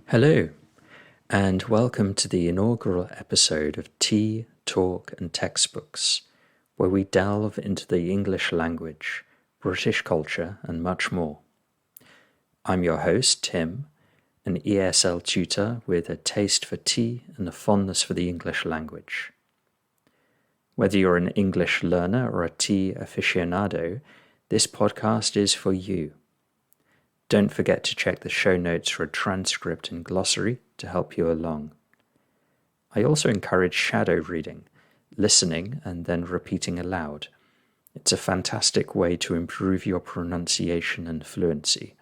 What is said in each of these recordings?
Hello, and welcome to the inaugural episode of Tea, Talk and Textbooks, where we delve into the English language, British culture and much more. I'm your host, Tim, an ESL tutor with a taste for tea and a fondness for the English language. Whether you're an English learner or a tea aficionado, this podcast is for you. Don't forget to check the show notes for a transcript and glossary to help you along. I also encourage shadow reading, listening and then repeating aloud. It's a fantastic way to improve your pronunciation and fluency.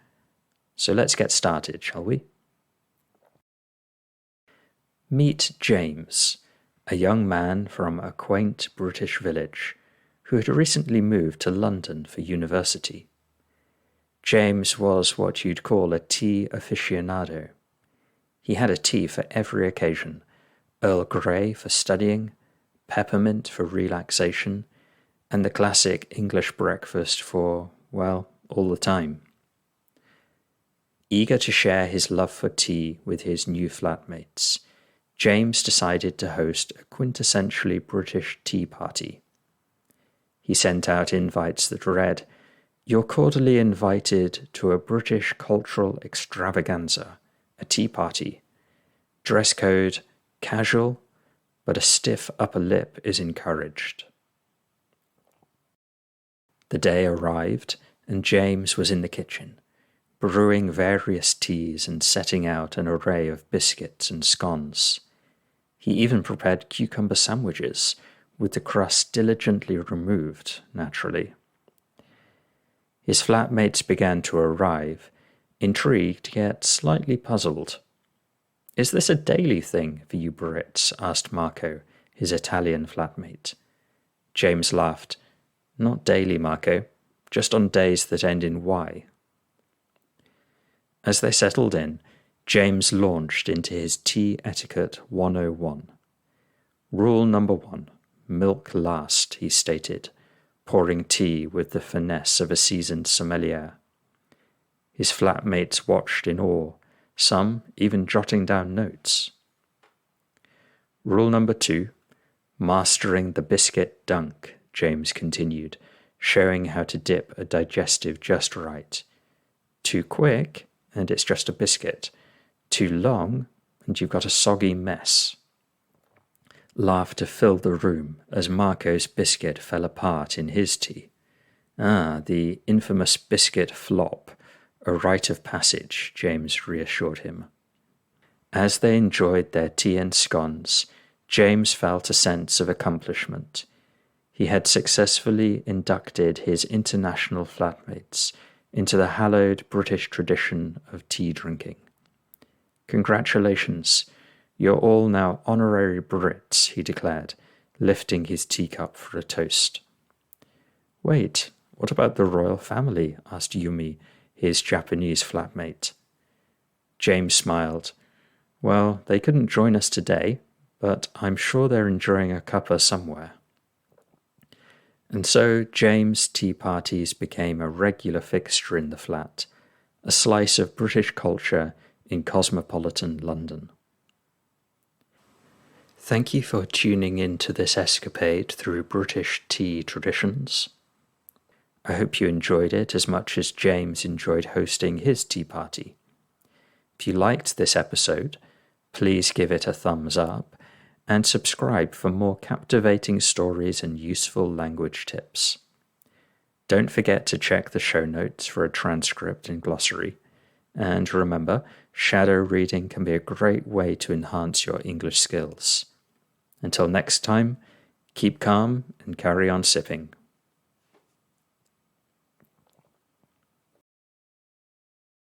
So let's get started, shall we? Meet James, a young man from a quaint British village who had recently moved to London for university. James was what you'd call a tea aficionado. He had a tea for every occasion, Earl Grey for studying, peppermint for relaxation, and the classic English breakfast for, well, all the time. Eager to share his love for tea with his new flatmates, James decided to host a quintessentially British tea party. He sent out invites that read, "You're cordially invited to a British cultural extravaganza, a tea party. Dress code, casual, but a stiff upper lip is encouraged." The day arrived, and James was in the kitchen, brewing various teas and setting out an array of biscuits and scones. He even prepared cucumber sandwiches, with the crust diligently removed, naturally. His flatmates began to arrive, intrigued yet slightly puzzled. "Is this a daily thing for you Brits?" asked Marco, his Italian flatmate. James laughed. "Not daily, Marco, just on days that end in Y." As they settled in, James launched into his tea etiquette 101. Rule number 1, milk last, he stated, pouring tea with the finesse of a seasoned sommelier. His flatmates watched in awe, some even jotting down notes. Rule number 2, mastering the biscuit dunk, James continued, showing how to dip a digestive just right. Too quick, and it's just a biscuit. Too long, and you've got a soggy mess. Laughter filled the room as Marco's biscuit fell apart in his tea. The infamous biscuit flop, a rite of passage, James reassured him. As they enjoyed their tea and scones, James felt a sense of accomplishment. He had successfully inducted his international flatmates into the hallowed British tradition of tea drinking. "Congratulations. You're all now honorary Brits," he declared, lifting his teacup for a toast. "Wait, what about the royal family?" asked Yumi, his Japanese flatmate. James smiled. "Well, they couldn't join us today, but I'm sure they're enjoying a cuppa somewhere." And so James' tea parties became a regular fixture in the flat, a slice of British culture in cosmopolitan London. Thank you for tuning in to this escapade through British tea traditions. I hope you enjoyed it as much as James enjoyed hosting his tea party. If you liked this episode, please give it a thumbs up and subscribe for more captivating stories and useful language tips. Don't forget to check the show notes for a transcript and glossary. And remember, shadow reading can be a great way to enhance your English skills. Until next time, keep calm and carry on sipping.